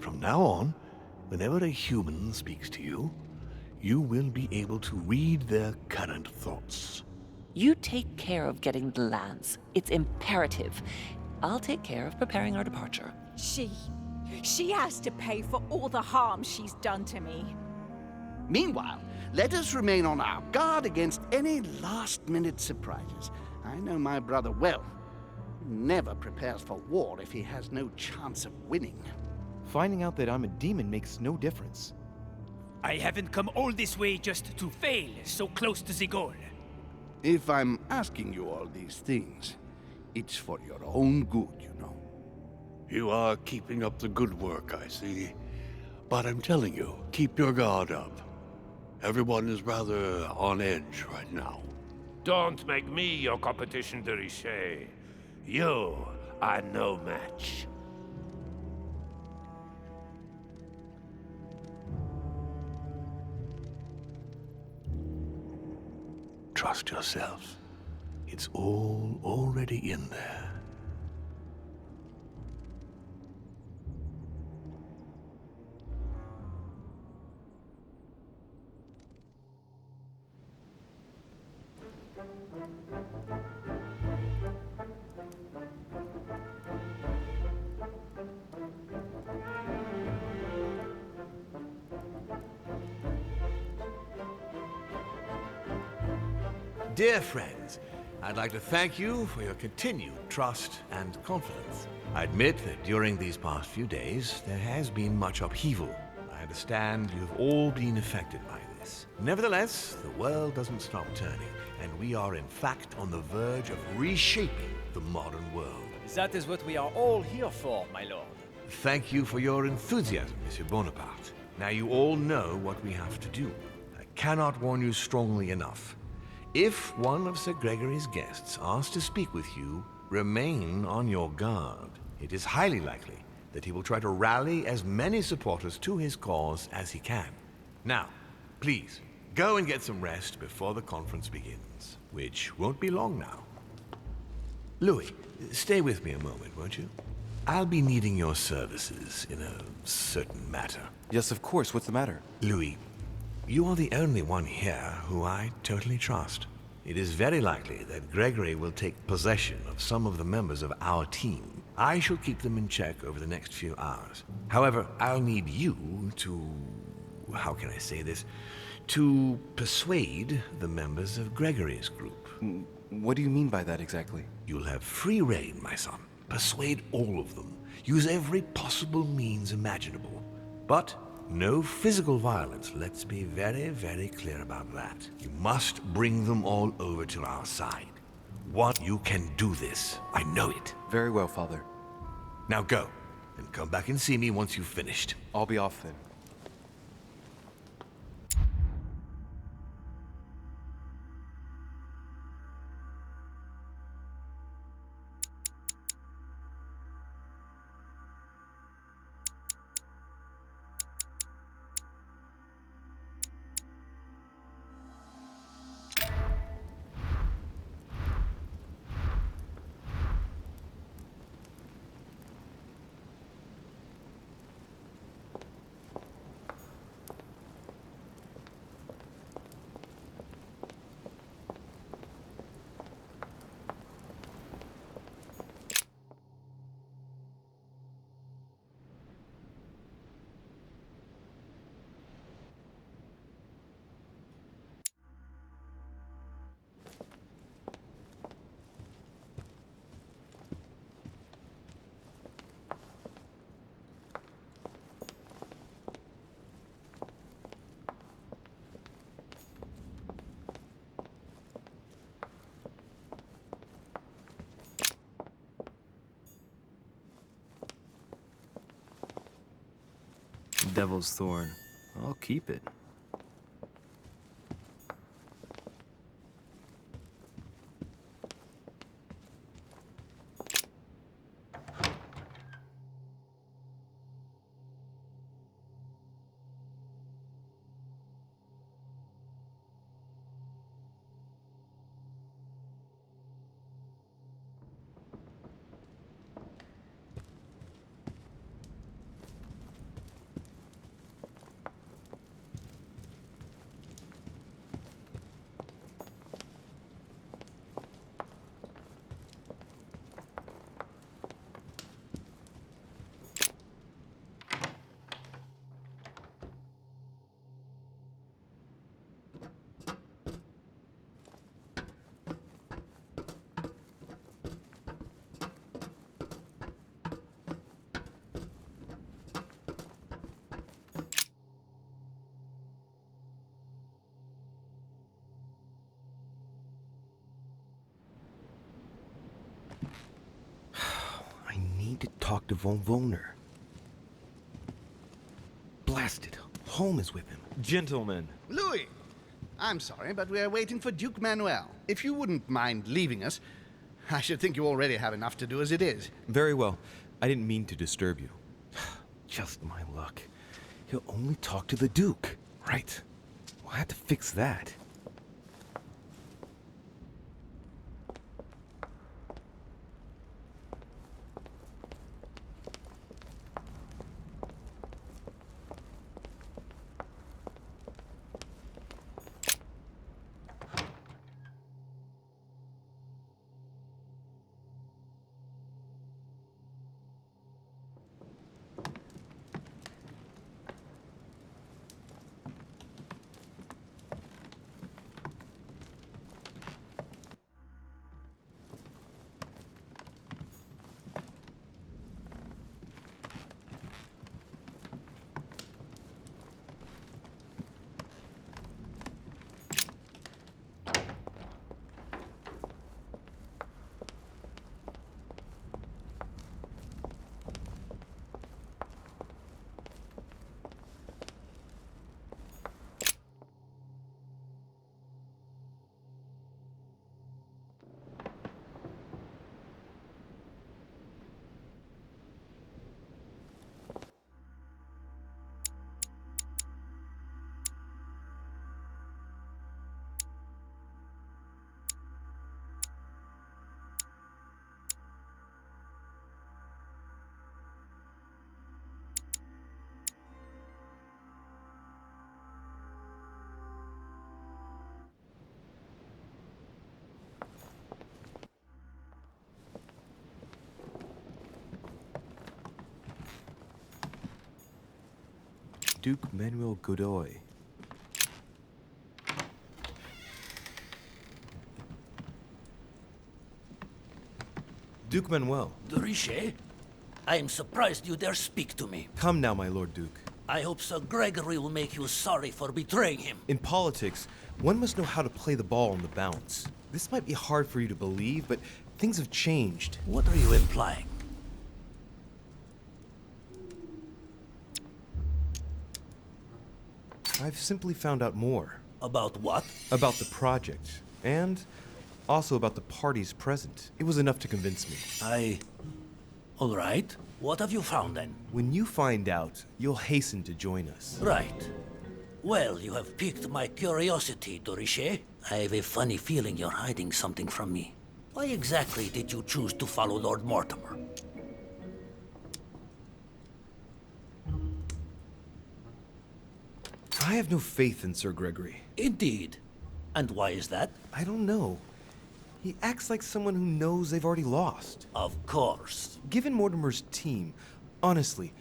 From now on, whenever a human speaks to you, you will be able to read their current thoughts. You take care of getting the lands. It's imperative. I'll take care of preparing our departure. She has to pay for all the harm she's done to me. Meanwhile, let us remain on our guard against any last-minute surprises. I know my brother well. He never prepares for war if he has no chance of winning. Finding out that I'm a demon makes no difference. I haven't come all this way just to fail so close to the goal. If I'm asking you all these things, it's for your own good, you know. You are keeping up the good work, I see. But I'm telling you, keep your guard up. Everyone is rather on edge right now. Don't make me your competition, de Richet. You are no match. Trust yourself. It's all already in there. Dear friends, I'd like to thank you for your continued trust and confidence. I admit that during these past few days, there has been much upheaval. I understand you've all been affected by this. Nevertheless, the world doesn't stop turning, and we are in fact on the verge of reshaping the modern world. That is what we are all here for, my lord. Thank you for your enthusiasm, Monsieur Bonaparte. Now you all know what we have to do. I cannot warn you strongly enough. If one of Sir Gregory's guests asks to speak with you, remain on your guard. It is highly likely that he will try to rally as many supporters to his cause as he can. Now, please, go and get some rest before the conference begins, which won't be long now. Louis, stay with me a moment, won't you? I'll be needing your services in a certain matter. Yes, of course. What's the matter? Louis, you are the only one here who I totally trust. It is very likely that Gregory will take possession of some of the members of our team. I shall keep them in check over the next few hours. However, I'll need you to... how can I say this? To persuade the members of Gregory's group. What do you mean by that exactly? You'll have free rein, my son. Persuade all of them. Use every possible means imaginable. But no physical violence, let's be very, very clear about that. You must bring them all over to our side. You can do this. I know it. Very well, Father. Now go, and come back and see me once you've finished. I'll be off then. Devil's Thorn. I'll keep it. talk to Von Wohner. Blasted. Holm is with him. Gentlemen. Louis! I'm sorry, but we are waiting for Duke Manuel. If you wouldn't mind leaving us, I should think you already have enough to do as it is. Very well. I didn't mean to disturb you. Just my luck. He'll only talk to the Duke. Right. We'll have to fix that. Duke Manuel Godoy. Duke Manuel. De Richet? I am surprised you dare speak to me. Come now, my Lord Duke. I hope Sir Gregory will make you sorry for betraying him. In politics, one must know how to play the ball on the bounce. This might be hard for you to believe, but things have changed. What are you implying? I've simply found out more. About what? About the project, and also about the parties present. It was enough to convince me. All right. What have you found then? When you find out, you'll hasten to join us. Right. Well, you have piqued my curiosity, de Richet. I have a funny feeling you're hiding something from me. Why exactly did you choose to follow Lord Mortimer? I have no faith in Sir Gregory. Indeed. And why is that? I don't know. He acts like someone who knows they've already lost. Of course. Given Mortimer's team, honestly,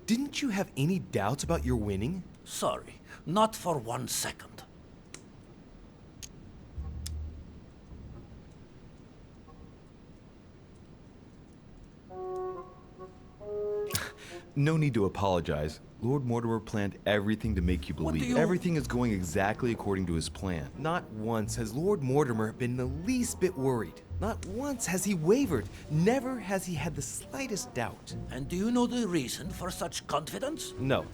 didn't you have any doubts about your winning? Sorry, not for 1 second. No need to apologize. Lord Mortimer planned everything to make you What do believe you- everything is going exactly according to his plan. Not once has Lord Mortimer been the least bit worried. Not once has he wavered. Never has he had the slightest doubt. And do you know the reason for such confidence? No.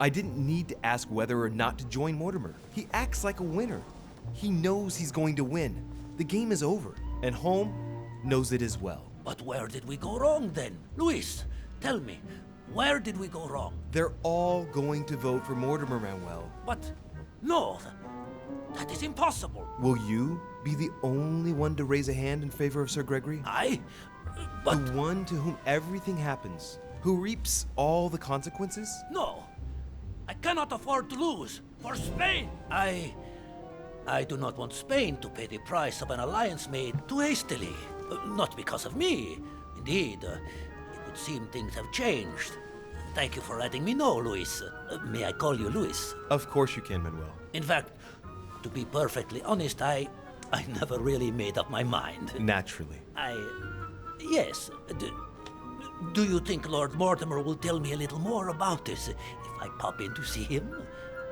I didn't need to ask whether or not to join Mortimer. He acts like a winner. He knows he's going to win. The game is over, and Holm knows it as well. But where did we go wrong then? Luis, tell me, where did we go wrong? They're all going to vote for Mortimer, Manuel. But no, that is impossible. Will you be the only one to raise a hand in favor of Sir Gregory? But The one to whom everything happens, who reaps all the consequences? no, I cannot afford to lose. For Spain, I do not want Spain to pay the price of an alliance made too hastily. Not because of me. Indeed, it would seem things have changed. Thank you for letting me know, Luis. May I call you Luis? Of course you can, Manuel. In fact, to be perfectly honest, I never really made up my mind. Naturally. Yes. Do you think Lord Mortimer will tell me a little more about this if I pop in to see him?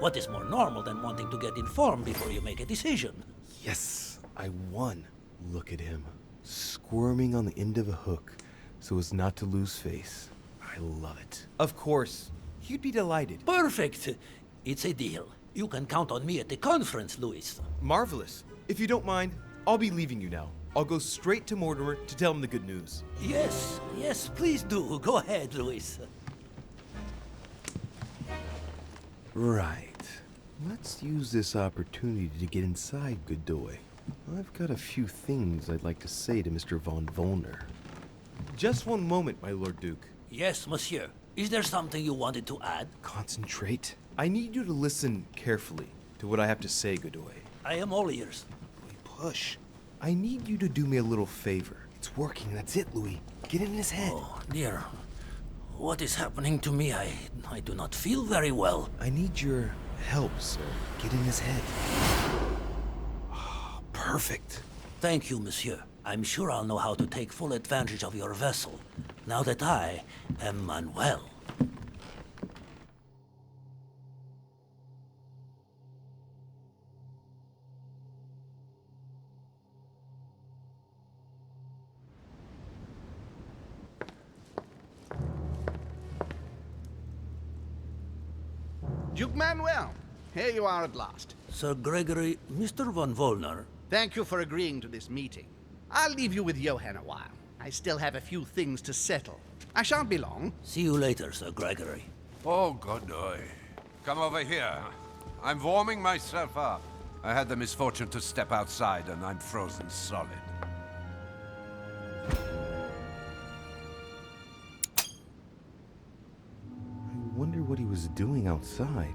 What is more normal than wanting to get informed before you make a decision? Yes, I won. Look at him, squirming on the end of a hook, so as not to lose face. I love it. Of course. He'd be delighted. Perfect. It's a deal. You can count on me at the conference, Louis. Marvelous. If you don't mind, I'll be leaving you now. I'll go straight to Mortimer to tell him the good news. Yes, yes, please do. Go ahead, Louis. Right. Let's use this opportunity to get inside Godoy. I've got a few things I'd like to say to Mr. von Volner. Just one moment, my Lord Duke. Yes, monsieur. Is there something you wanted to add? Concentrate. I need you to listen carefully to what I have to say, Godoy. I am all ears. Louis, push. I need you to do me a little favor. It's working, that's it, Louis. Get in his head. Oh, dear. What is happening to me? I do not feel very well. I need your help, sir. Get in his head. Oh, perfect. Thank you, monsieur. I'm sure I'll know how to take full advantage of your vessel, now that I am Manuel. Duke Manuel, here you are at last. Sir Gregory, Mr. von Volner. Thank you for agreeing to this meeting. I'll leave you with Johann a while. I still have a few things to settle. I shan't be long. See you later, Sir Gregory. Oh, Godoy. Come over here. I'm warming myself up. I had the misfortune to step outside, and I'm frozen solid. I wonder what he was doing outside.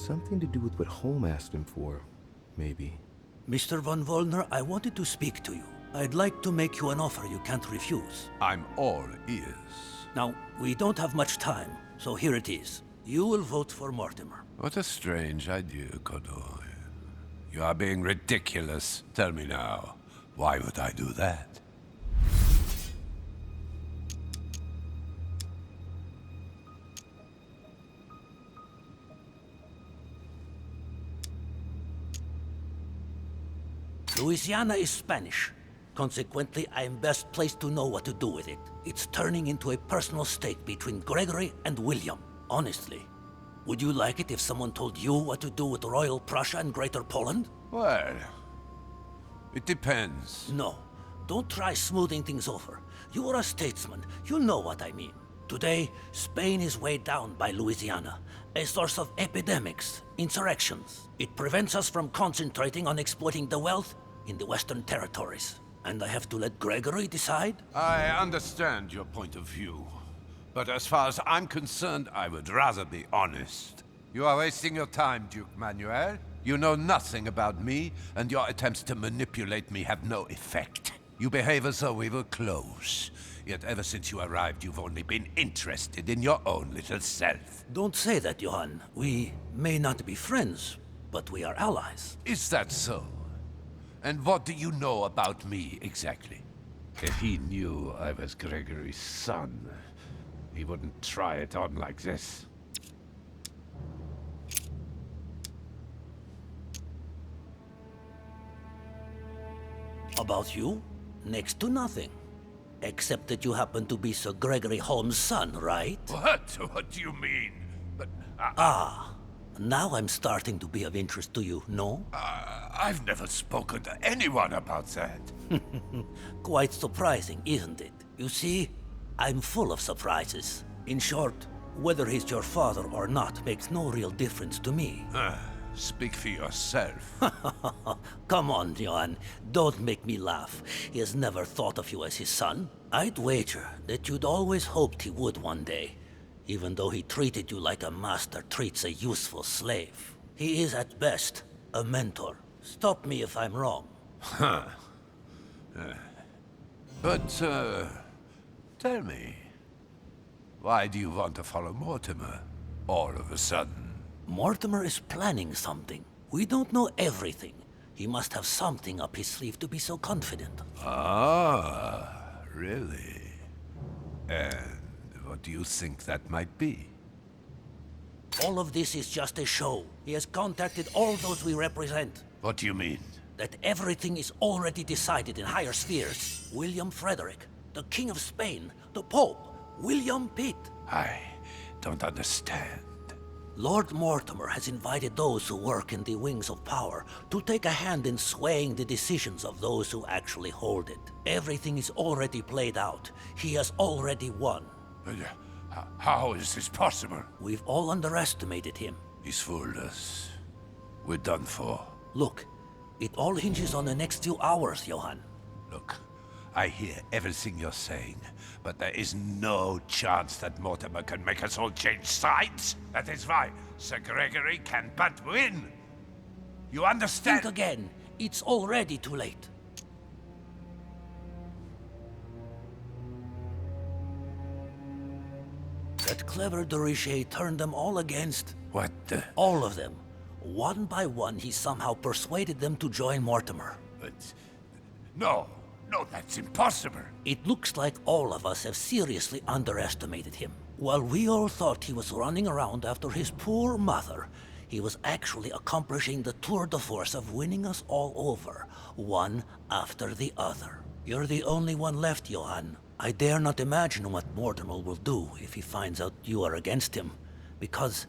Something to do with what Holm asked him for, maybe. Mr. von Volner, I wanted to speak to you. I'd like to make you an offer you can't refuse. I'm all ears. Now, we don't have much time, so here it is. You will vote for Mortimer. What a strange idea, Godoy. You are being ridiculous. Tell me now, why would I do that? Louisiana is Spanish. Consequently, I am best placed to know what to do with it. It's turning into a personal stake between Gregory and William. Honestly, would you like it if someone told you what to do with Royal Prussia and Greater Poland? Well, it depends. No, don't try smoothing things over. You are a statesman. You know what I mean. Today, Spain is weighed down by Louisiana, a source of epidemics, insurrections. It prevents us from concentrating on exploiting the wealth in the Western territories. And I have to let Gregory decide? I understand your point of view. But as far as I'm concerned, I would rather be honest. You are wasting your time, Duke Manuel. You know nothing about me, and your attempts to manipulate me have no effect. You behave as though we were close. Yet ever since you arrived, you've only been interested in your own little self. Don't say that, Johann. We may not be friends, but we are allies. Is that so? And what do you know about me, exactly? If he knew I was Gregory's son, he wouldn't try it on like this. About you? Next to nothing. Except that you happen to be Sir Gregory Holmes' son, right? What? What do you mean? But Now I'm starting to be of interest to you, no? I've never spoken to anyone about that. Quite surprising, isn't it? You see, I'm full of surprises. In short, whether he's your father or not makes no real difference to me. Speak for yourself. Come on, Johann. Don't make me laugh. He has never thought of you as his son. I'd wager that you'd always hoped he would one day, even though he treated you like a master treats a useful slave. He is at best a mentor. Stop me if I'm wrong. But, tell me, why do you want to follow Mortimer all of a sudden? Mortimer is planning something. We don't know everything. He must have something up his sleeve to be so confident. Ah, really? And what do you think that might be? All of this is just a show. He has contacted all those we represent. What do you mean? That everything is already decided in higher spheres. William Frederick, The King of Spain, the Pope, William Pitt. I don't understand. Lord Mortimer has invited those who work in the wings of power to take a hand in swaying the decisions of those who actually hold it. Everything is already played out. He has already won. But, how is this possible? We've all underestimated him. He's fooled us. We're done for. Look, it all hinges on the next few hours, Johann. Look, I hear everything you're saying, but there is no chance that Mortimer can make us all change sides. That is why Sir Gregory can but win. You understand? Think again. It's already too late. That clever de Richet turned them all against... What the... All of them. One by one, he somehow persuaded them to join Mortimer. But... No, that's impossible. It looks like all of us have seriously underestimated him. While we all thought he was running around after his poor mother, he was actually accomplishing the tour de force of winning us all over, one after the other. You're the only one left, Johann. I dare not imagine what Mortimer will do if he finds out you are against him, because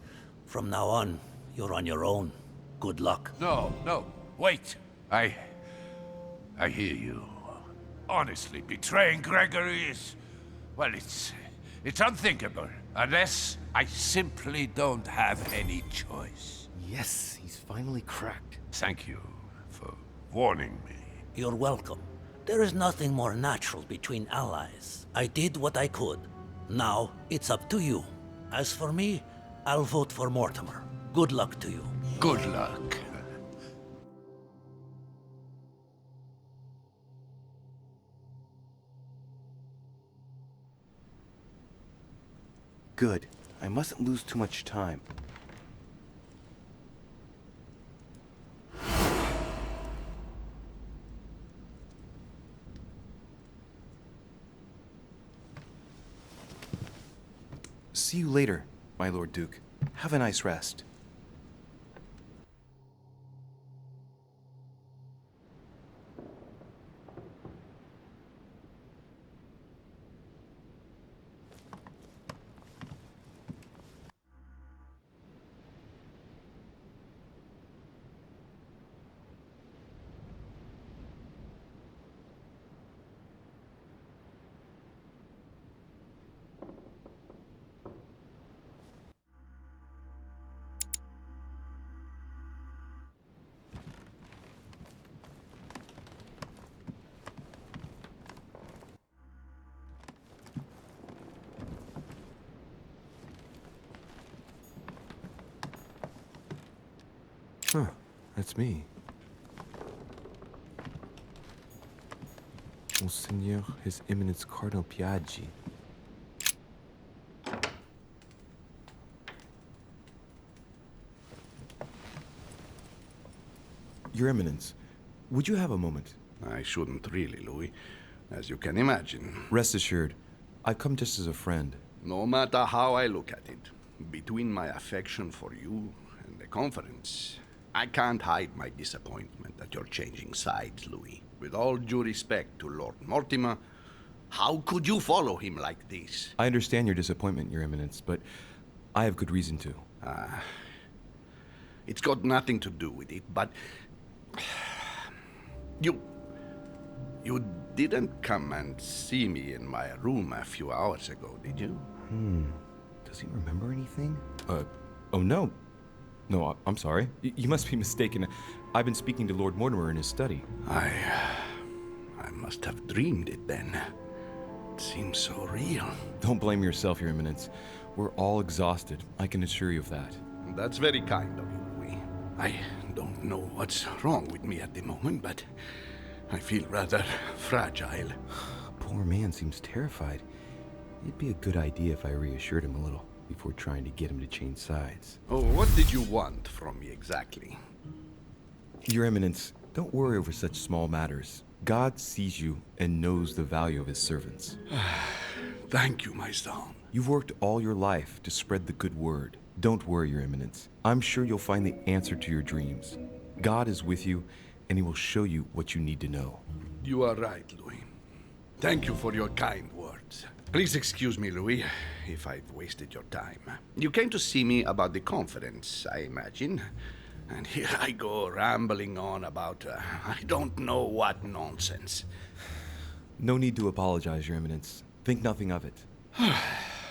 from now on, you're on your own. Good luck. No, wait. I hear you. Honestly, betraying Gregory is... Well, it's unthinkable. Unless I simply don't have any choice. Yes, he's finally cracked. Thank you for warning me. You're welcome. There is nothing more natural between allies. I did what I could. Now, it's up to you. As for me, I'll vote for Mortimer. Good luck to you. Good luck. Good. I mustn't lose too much time. See you later, my Lord Duke. Have a nice rest. Huh, that's me. Monseigneur, His Eminence Cardinal Piaggi. Your Eminence, would you have a moment? I shouldn't really, Louis, as you can imagine. Rest assured, I come just as a friend. No matter how I look at it, between my affection for you and the conference, I can't hide my disappointment that you're changing sides, Louis. With all due respect to Lord Mortimer, how could you follow him like this? I understand your disappointment, Your Eminence, but I have good reason to. It's got nothing to do with it, but... You didn't come and see me in my room a few hours ago, did you? Does he remember anything? Oh no. No, I'm sorry. You must be mistaken. I've been speaking to Lord Mortimer in his study. I must have dreamed it then. It seems so real. Don't blame yourself, Your Eminence. We're all exhausted. I can assure you of that. That's very kind of you, Louis. I don't know what's wrong with me at the moment, but I feel rather fragile. Poor man seems terrified. It'd be a good idea if I reassured him a little before trying to get him to change sides. Oh, what did you want from me exactly? Your Eminence, don't worry over such small matters. God sees you and knows the value of his servants. Thank you, my son. You've worked all your life to spread the good word. Don't worry, Your Eminence. I'm sure you'll find the answer to your dreams. God is with you, and he will show you what you need to know. You are right, Louis. Thank you for your kind words. Please excuse me, Louis, if I've wasted your time. You came to see me about the conference, I imagine. And here I go rambling on about I don't know what nonsense. No need to apologize, Your Eminence. Think nothing of it.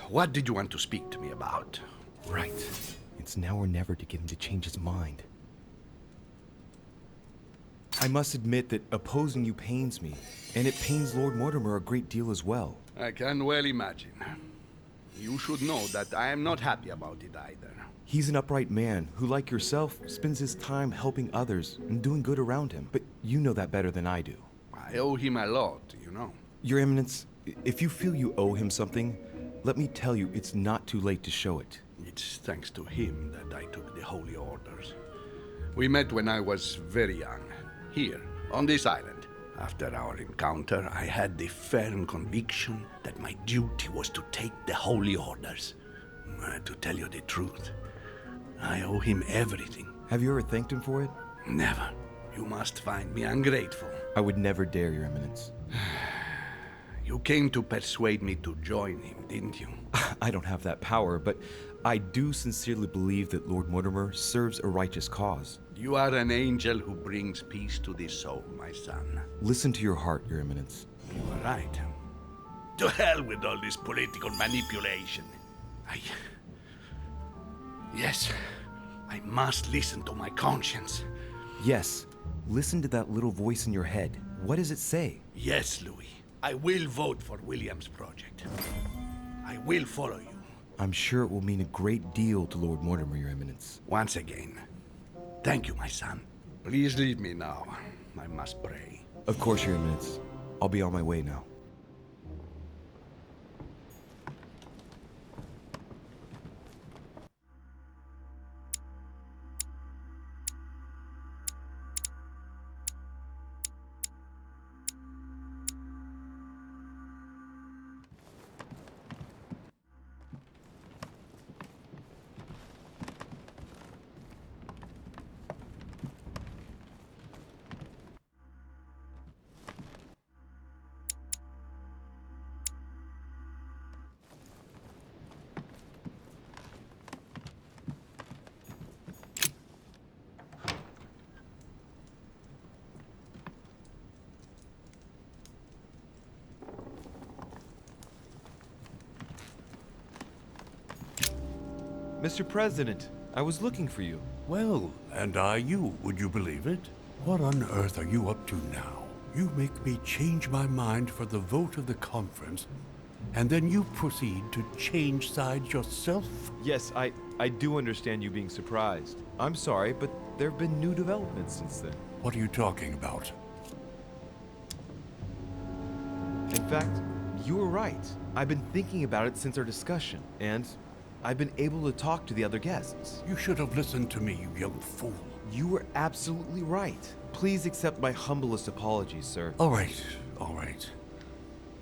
What did you want to speak to me about? Right. It's now or never to get him to change his mind. I must admit that opposing you pains me, and it pains Lord Mortimer a great deal as well. I can well imagine. You should know that I am not happy about it either. He's an upright man who, like yourself, spends his time helping others and doing good around him. But you know that better than I do. I owe him a lot, you know. Your Eminence, if you feel you owe him something, let me tell you it's not too late to show it. It's thanks to him that I took the Holy Orders. We met when I was very young, here, on this island. After our encounter, I had the firm conviction that my duty was to take the Holy Orders. To tell you the truth, I owe him everything. Have you ever thanked him for it? Never. You must find me ungrateful. I would never dare, Your Eminence. You came to persuade me to join him, didn't you? I don't have that power, but I do sincerely believe that Lord Mortimer serves a righteous cause. You are an angel who brings peace to the soul, my son. Listen to your heart, Your Eminence. You are right. To hell with all this political manipulation. Yes, I must listen to my conscience. Yes, listen to that little voice in your head. What does it say? Yes, Louis. I will vote for William's project. I will follow you. I'm sure it will mean a great deal to Lord Mortimer, Your Eminence. Once again, thank you, my son. Please leave me now. I must pray. Of course, Your Eminence. I'll be on my way now. Mr. President, I was looking for you. Well, and I you, would you believe it? What on earth are you up to now? You make me change my mind for the vote of the conference, and then you proceed to change sides yourself? Yes, I do understand you being surprised. I'm sorry, but there have been new developments since then. What are you talking about? In fact, you were right. I've been thinking about it since our discussion, and I've been able to talk to the other guests. You should have listened to me, you young fool. You were absolutely right. Please accept my humblest apologies, sir. All right, all right.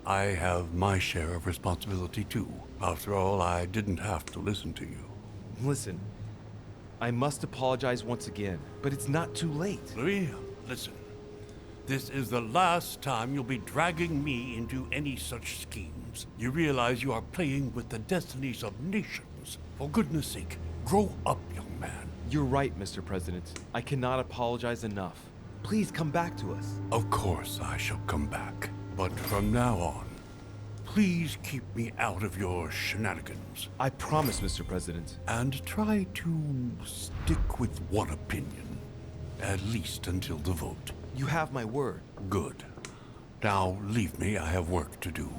I have my share of responsibility too. After all, I didn't have to listen to you. Listen, I must apologize once again, but it's not too late. Louis, listen. This is the last time you'll be dragging me into any such schemes. You realize you are playing with the destinies of nations. For goodness sake, grow up, young man. You're right, Mr. President. I cannot apologize enough. Please come back to us. Of course I shall come back. But from now on, please keep me out of your shenanigans. I promise, Mr. President. And try to stick with one opinion. At least until the vote. You have my word. Good. Now leave me, I have work to do.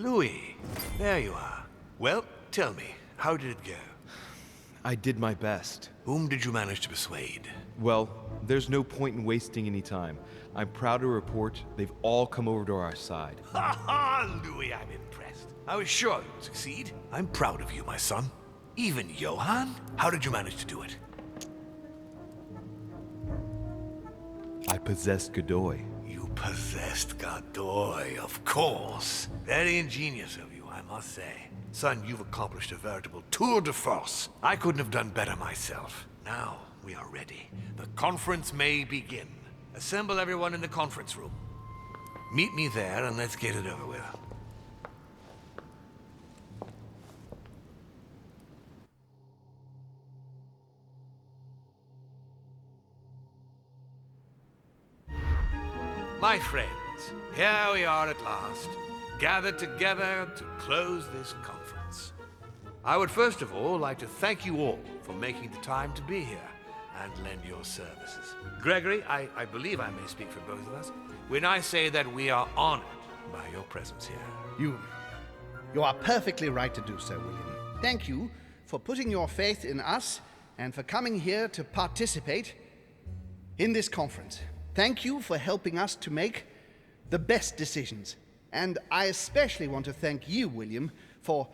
Louis, there you are. Well, tell me, how did it go? I did my best. Whom did you manage to persuade? Well, there's no point in wasting any time. I'm proud to report they've all come over to our side. Ha ha, Louis, I'm impressed. I was sure you'd succeed. I'm proud of you, my son. Even Johann? How did you manage to do it? I possessed Godoy. You possessed Godoy, of course. Very ingenious of you, I must say. Son, you've accomplished a veritable tour de force. I couldn't have done better myself. Now, we are ready. The conference may begin. Assemble everyone in the conference room. Meet me there and let's get it over with. My friends, here we are at last, gathered together to close this conference. I would first of all like to thank you all for making the time to be here and lend your services. Gregory, I believe I may speak for both of us when I say that we are honored by your presence here. You are perfectly right to do so, William. Thank you for putting your faith in us and for coming here to participate in this conference. Thank you for helping us to make the best decisions. And I especially want to thank you, William, for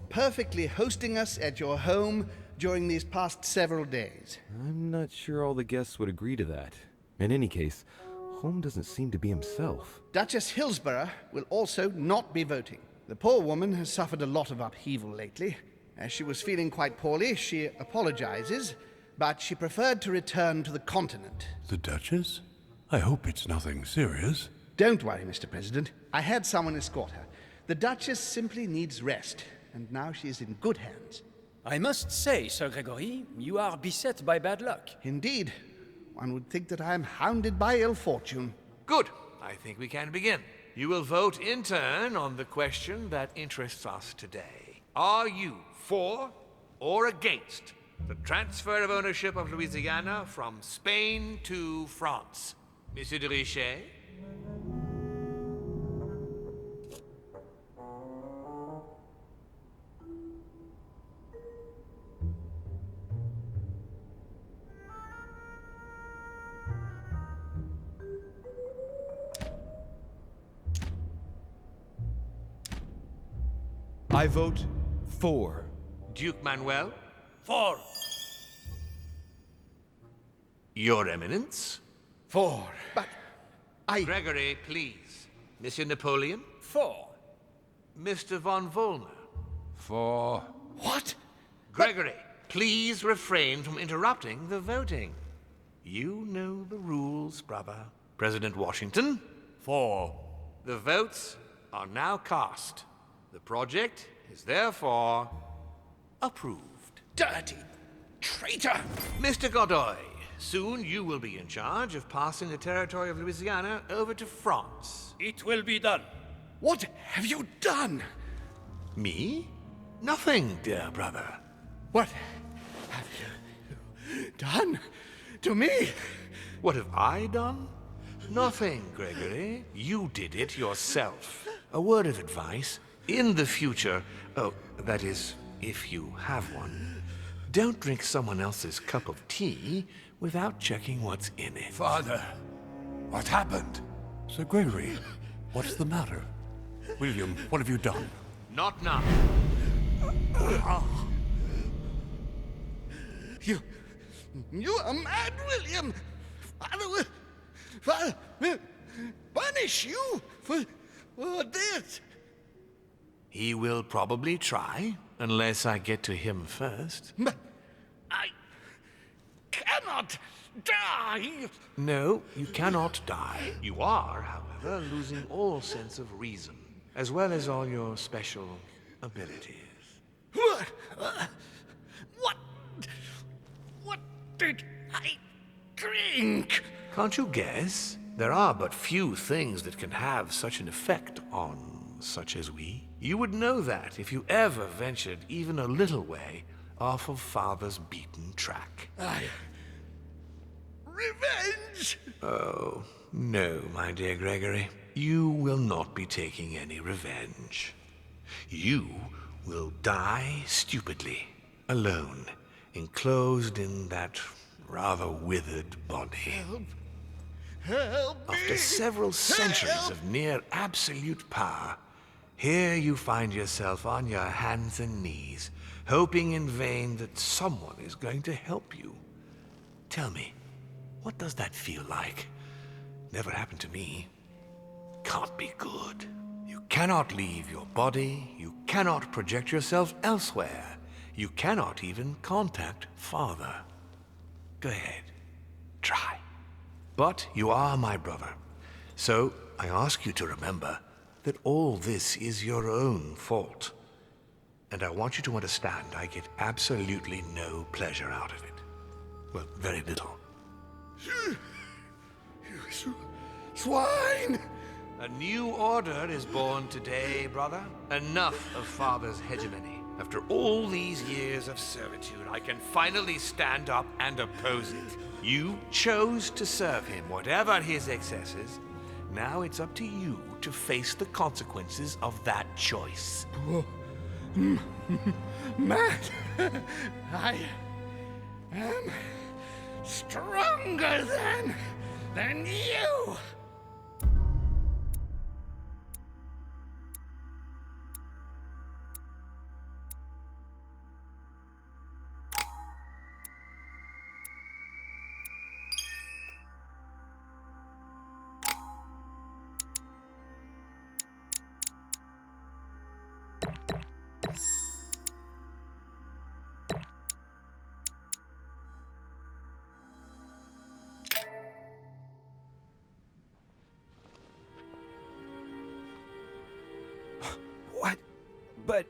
perfectly hosting us at your home during these past several days. I'm not sure all the guests would agree to that. In any case, Holm doesn't seem to be himself. Duchess Hillsborough will also not be voting. The poor woman has suffered a lot of upheaval lately. As she was feeling quite poorly, she apologizes, but she preferred to return to the continent. The Duchess? I hope it's nothing serious. Don't worry, Mr. President. I had someone escort her. The Duchess simply needs rest, and now she is in good hands. I must say, Sir Gregory, you are beset by bad luck. Indeed. One would think that I am hounded by ill fortune. Good. I think we can begin. You will vote in turn on the question that interests us today. Are you for or against the transfer of ownership of Louisiana from Spain to France? Monsieur de Richet? I vote for. Duke Manuel? For. Your Eminence? For. But Gregory, please. Monsieur Napoleon? For. Mr. von Volner? For... What? Gregory, please refrain from interrupting the voting. You know the rules, brother. President Washington? For. The votes are now cast. The project is therefore approved. Dirty traitor! Mr. Godoy, soon you will be in charge of passing the territory of Louisiana over to France. It will be done. What have you done? Me? Nothing, dear brother. What have you done to me? What have I done? Nothing, Gregory. You did it yourself. A word of advice. In the future, that is, if you have one, don't drink someone else's cup of tea without checking what's in it. Father, what happened? Sir Gregory, what's the matter? William, what have you done? Not now. You are mad, William! Father will punish you for this! He will probably try, unless I get to him first. But I cannot die! No, you cannot die. You are, however, losing all sense of reason, as well as all your special abilities. What did I drink? Can't you guess? There are but few things that can have such an effect on such as we. You would know that if you ever ventured even a little way off of Father's beaten track. Revenge! Oh, no, my dear Gregory. you will not be taking any revenge. You will die stupidly, alone, enclosed in that rather withered body. Help me! After several centuries of near absolute power, here you find yourself on your hands and knees, hoping in vain that someone is going to help you. Tell me, what does that feel like? Never happened to me. Can't be good. You cannot leave your body, you cannot project yourself elsewhere, you cannot even contact Father. Go ahead, try. But you are my brother, so I ask you to remember that all this is your own fault. And I want you to understand I get absolutely no pleasure out of it. Well, very little. You swine! A new order is born today, brother. Enough of Father's hegemony. After all these years of servitude, I can finally stand up and oppose it. You chose to serve him, whatever his excesses. Now it's up to you to face the consequences of that choice. Matt, I am stronger than you! What? But...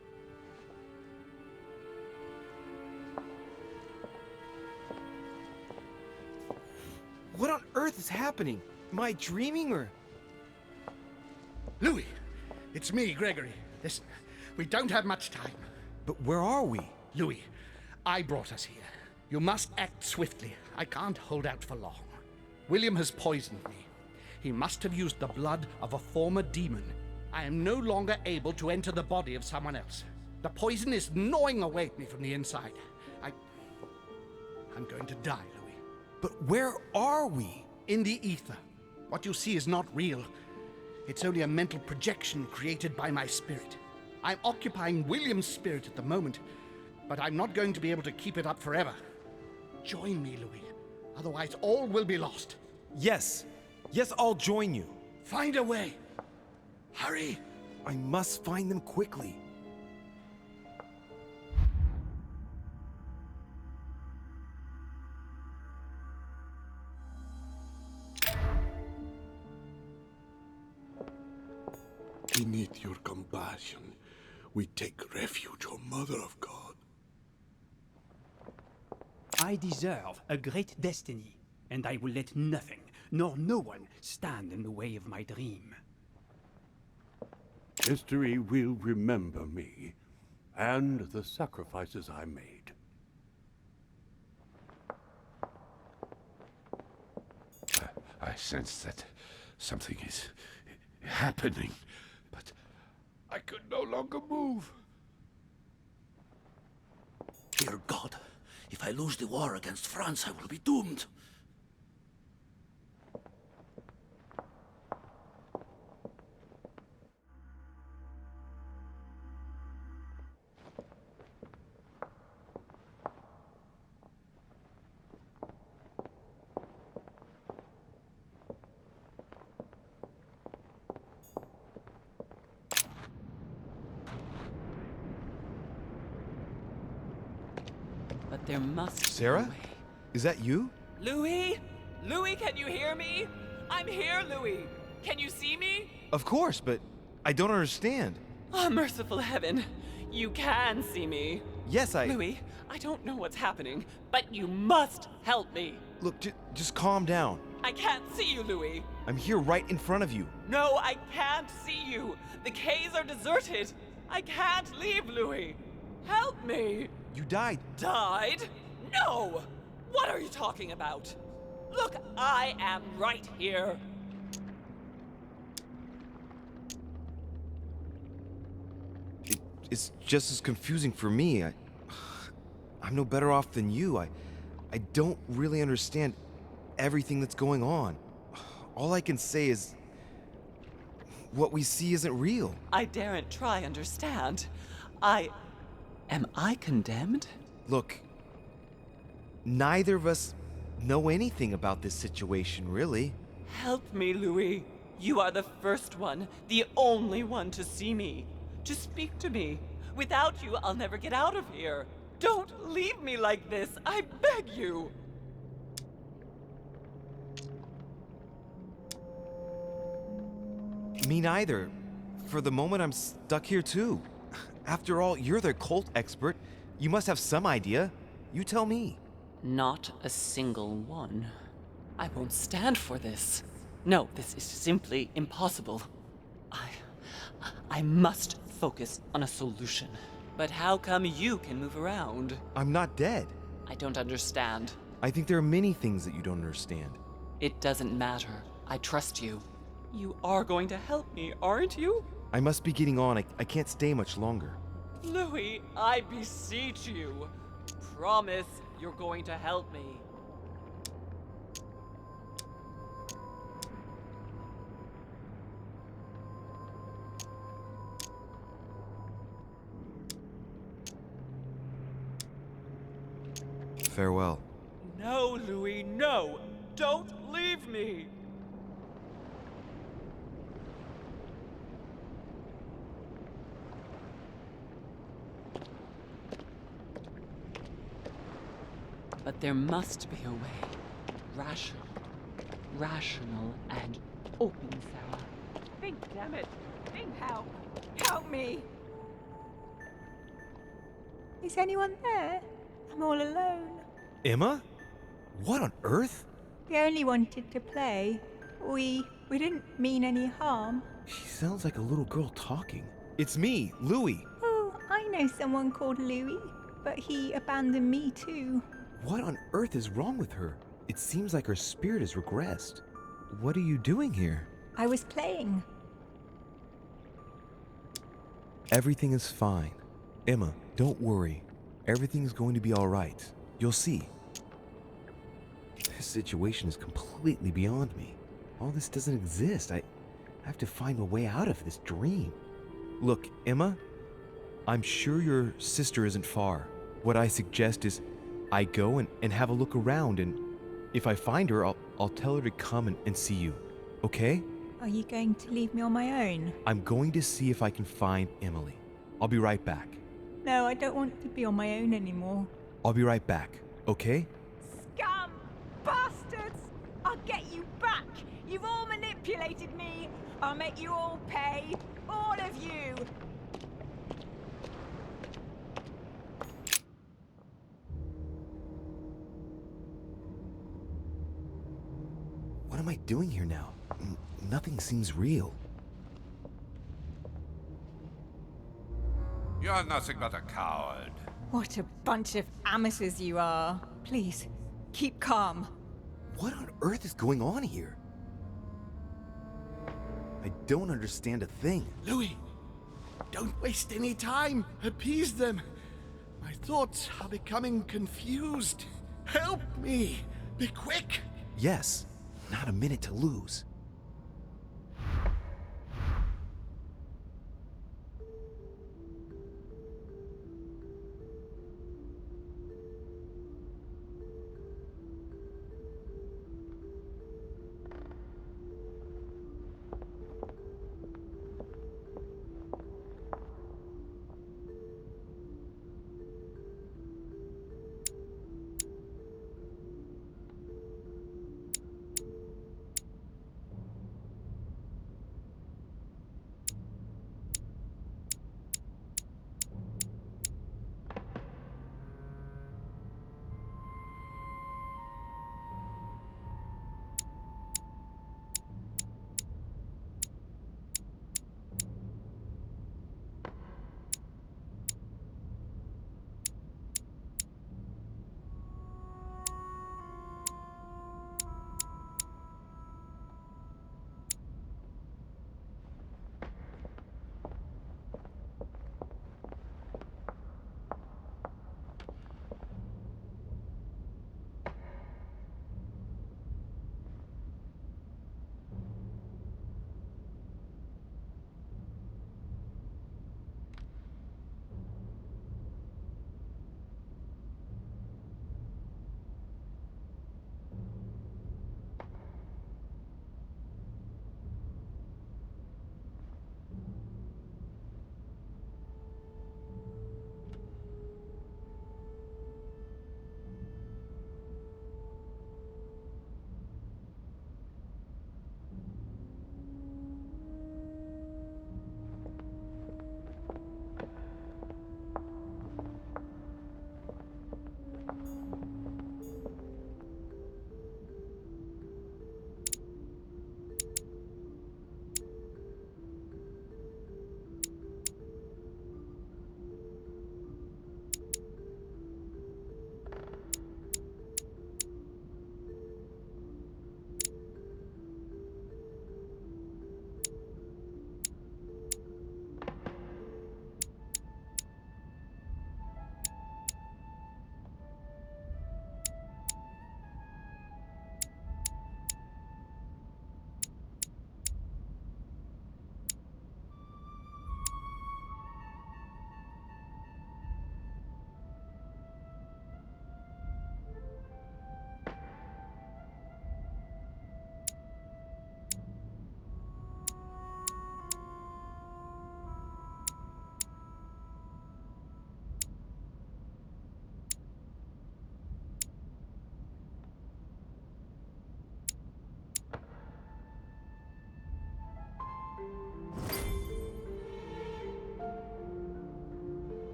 What on earth is happening? Am I dreaming or... Louis, it's me, Gregory. Listen, we don't have much time. But where are we? Louis, I brought us here. You must act swiftly. I can't hold out for long. William has poisoned me. He must have used the blood of a former demon. I am no longer able to enter the body of someone else. The poison is gnawing away at me from the inside. I'm going to die, Louis. But where are we? In the ether. What you see is not real. It's only a mental projection created by my spirit. I'm occupying William's spirit at the moment, but I'm not going to be able to keep it up forever. Join me, Louis. Otherwise, all will be lost. Yes. Yes, I'll join you. Find a way. Hurry! I must find them quickly. Beneath your compassion, we take refuge, O Mother of God. I deserve a great destiny, and I will let nothing, nor no one, stand in the way of my dream. History will remember me, and the sacrifices I made. I sense that something is happening, but I could no longer move. Dear God, if I lose the war against France, I will be doomed. But there must be a Sarah? way. Is that you? Louis? Louis, can you hear me? I'm here, Louis. Can you see me? Of course, but I don't understand. Oh, merciful heaven. You can see me. Yes, Louis, I don't know what's happening, but you must help me. Look, just calm down. I can't see you, Louis. I'm here right in front of you. No, I can't see you. The caves are deserted. I can't leave, Louis. Help me. You died. Died? No! What are you talking about? Look, I am right here. it's just as confusing for me. I'm no better off than you. I don't really understand everything that's going on. All I can say is what we see isn't real. I daren't try understand. Am I condemned? Look, neither of us know anything about this situation, really. Help me, Louis. You are the first one, the only one to see me, to speak to me. Without you, I'll never get out of here. Don't leave me like this, I beg you. Me neither. For the moment, I'm stuck here too. After all, you're the cult expert. You must have some idea. You tell me. Not a single one. I won't stand for this. No, this is simply impossible. I must focus on a solution. But how come you can move around? I'm not dead. I don't understand. I think there are many things that you don't understand. It doesn't matter. I trust you. You are going to help me, aren't you? I must be getting on. I can't stay much longer. Louis, I beseech you. Promise you're going to help me. Farewell. No, Louis, no! Don't leave me! But there must be a way. Rational and open, Sarah. Think, damn it. Think, help. Help me. Is anyone there? I'm all alone. Emma? What on earth? We only wanted to play. We didn't mean any harm. She sounds like a little girl talking. It's me, Louis. Oh, I know someone called Louis, but he abandoned me too. What on earth is wrong with her? It seems like her spirit has regressed. What are you doing here? I was playing. Everything is fine. Emma, don't worry. Everything's going to be all right. You'll see. This situation is completely beyond me. All this doesn't exist. I have to find a way out of this dream. Look, Emma, I'm sure your sister isn't far. What I suggest is I go and have a look around, and if I find her, I'll tell her to come and see you. Okay? Are you going to leave me on my own? I'm going to see if I can find Emily. I'll be right back. No, I don't want to be on my own anymore. I'll be right back, okay? Scum! Bastards! I'll get you back! You've all manipulated me! I'll make you all pay! All of you! What am I doing here now? Nothing seems real. You're nothing but a coward. What a bunch of amateurs you are. Please, keep calm. What on earth is going on here? I don't understand a thing. Louis, don't waste any time. Appease them. My thoughts are becoming confused. Help me. Be quick. Yes, not a minute to lose.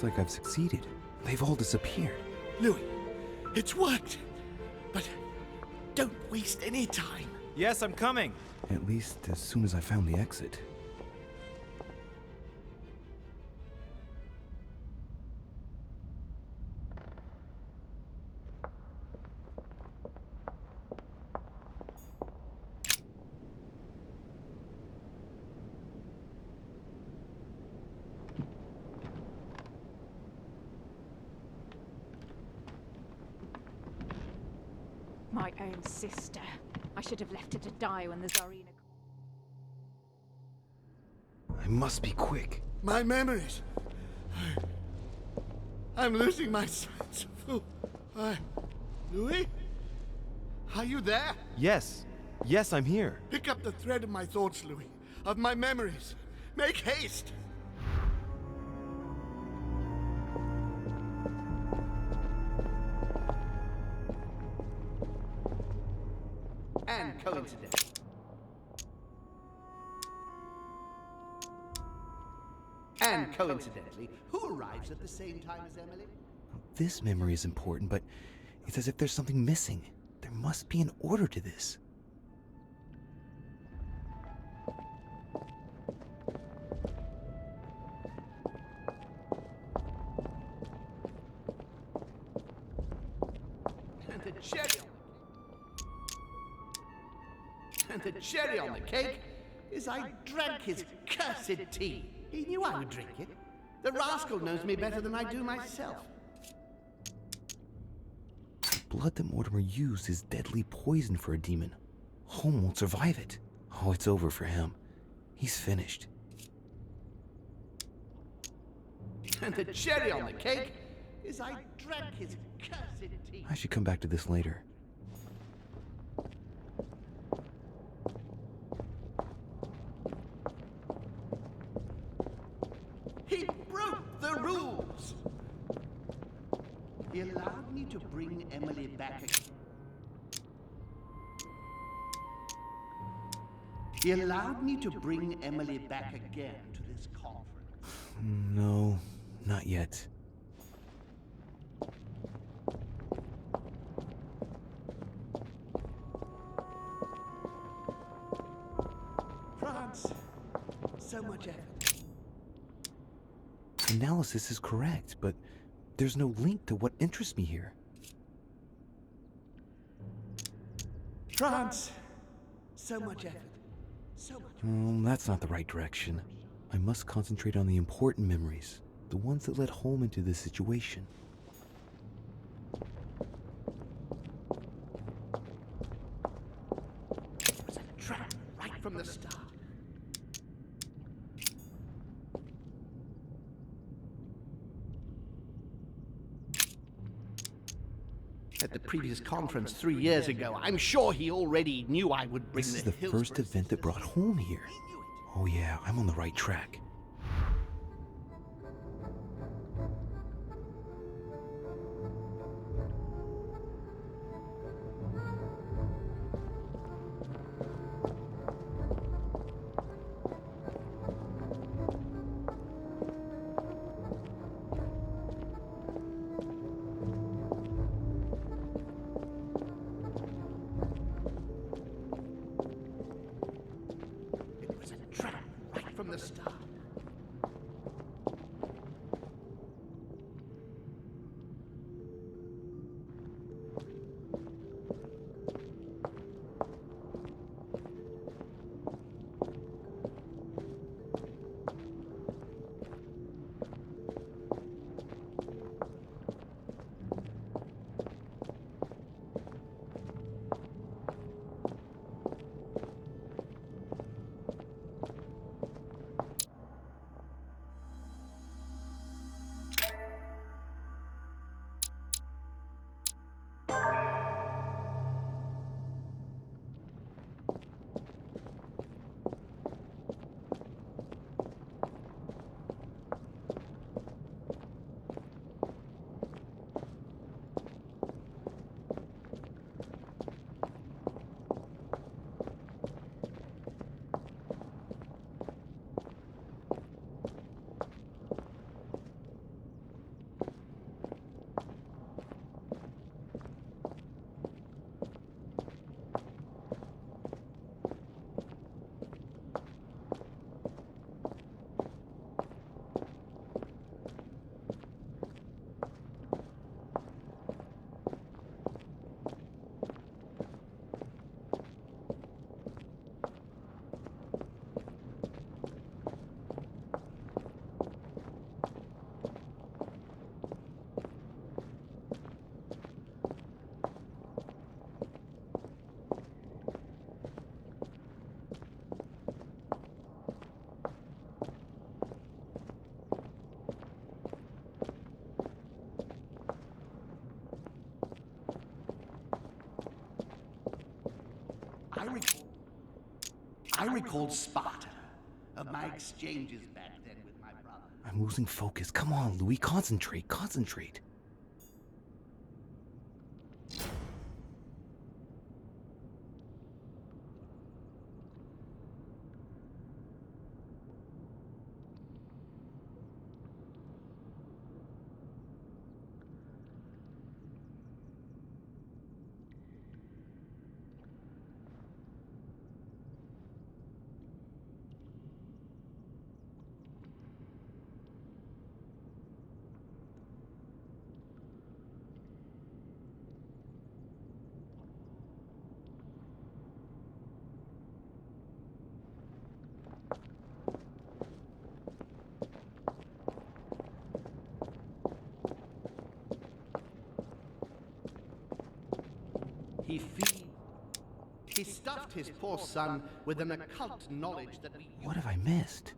Looks like I've succeeded. They've all disappeared. Louis, it's worked. But don't waste any time. Yes, I'm coming. At least as soon as I found the exit. My own sister. I should have left her to die when the Tsarina... I must be quick. My memories. I'm losing my sense of who. Louis? Are you there? Yes. Yes, I'm here. Pick up the thread of my thoughts, Louis. Of my memories. Make haste! And coincidentally. And coincidentally, who arrives at the same time as Emily? This memory is important, but it's as if there's something missing. There must be an order to this. And the cherry on the cake is I drank his cursed tea. He knew I would drink it. The rascal knows me better than I do myself. The blood that Mortimer used is deadly poison for a demon. Holm won't survive it. Oh, it's over for him. He's finished. And the cherry on the cake is I drank his cursed tea. I should come back to this later. He broke the rules! He allowed me to bring Emily back again. He allowed me to bring Emily back again to this conference. No, not yet. France, so much effort. Analysis is correct, but there's no link to what interests me here. France, so much effort. So much. That's not the right direction. I must concentrate on the important memories, the ones that led Holm into this situation. It was a trap right from the start. At the previous conference 3 years ago, I'm sure he already knew I would bring This is the first event that brought Holm here. Oh yeah, I'm on the right track. It was a trap right from the start. I recalled Sparta, of my exchanges back then with my brother. I'm losing focus. Come on, Louis. Concentrate. Concentrate. He stuffed his poor son with an occult knowledge that we... What have I missed?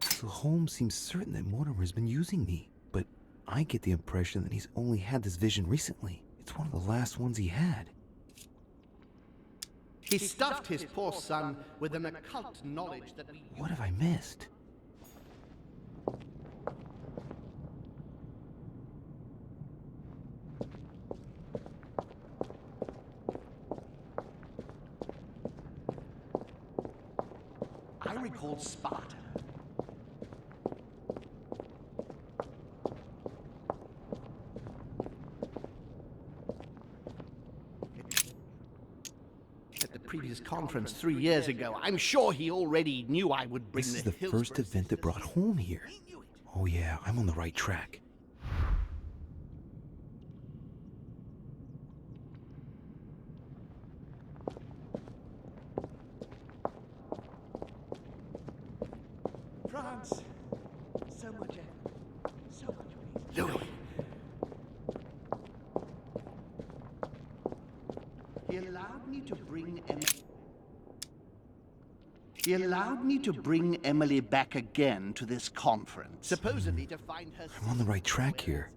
So Holmes seems certain that Mortimer's been using me, but I get the impression that he's only had this vision recently. It's one of the last ones he had. He stuffed his poor son with an occult knowledge that we... What have I missed? I recalled Sparta. At the previous conference 3 years ago, I'm sure he already knew I would bring This the is the Hillsborough first event that brought home here. Oh yeah, I'm on the right track. France, so much effort, so much waste. Louis! He allowed me to bring Emily... He allowed me to bring Emily back again to this conference, supposedly to find her... I'm on the right track here.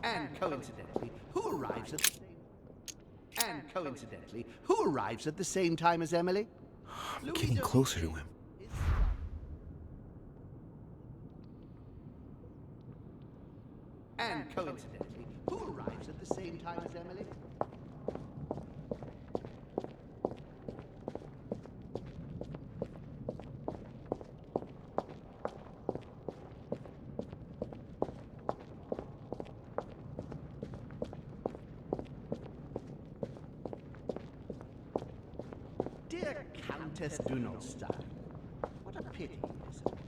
And coincidentally, who arrives at the same... And coincidentally, who arrives at the same time as Emily? I'm getting closer to him. And coincidentally, who arrives at the same time as Emily? Dear Countess Dunolstein, what a pity, isn't it?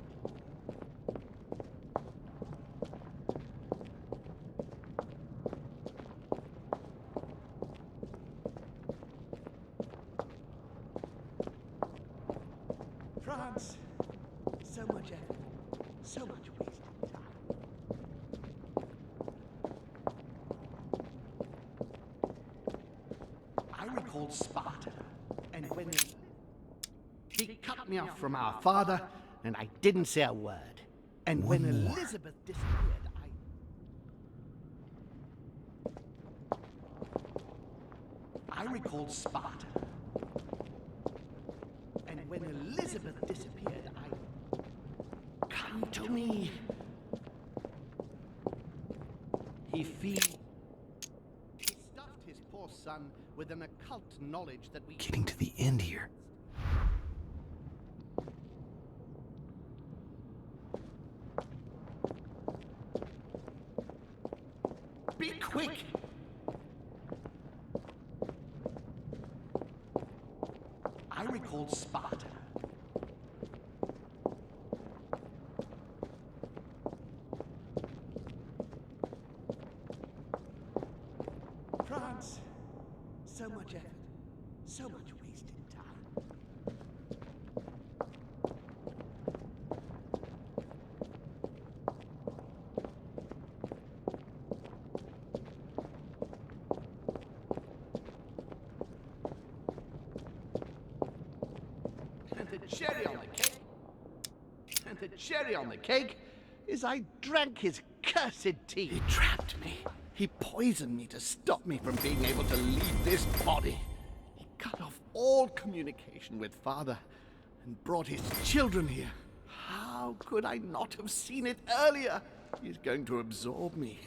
France, so much effort, so much wasted time. I recalled Sparta, and when he cut me off from our father, and I didn't say a word. And when Elizabeth disappeared, I recalled Sparta. And when Elizabeth disappeared, come to me. He stuffed his poor son with an occult knowledge that we... Getting to the end here. Be quick! I recalled Sparta. So much effort. So much wasted time. And the cherry on the cake. And the cherry on the cake is I drank his cursed tea. He trapped me. He poisoned me to stop me from being able to leave this body. He cut off all communication with Father and brought his children here. How could I not have seen it earlier? He's going to absorb me.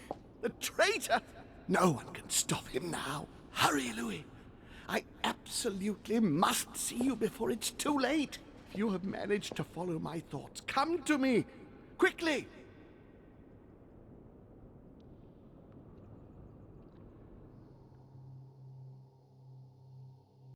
The traitor! No one can stop him now. Hurry, Louis. I absolutely must see you before it's too late. If you have managed to follow my thoughts, come to me. Quickly!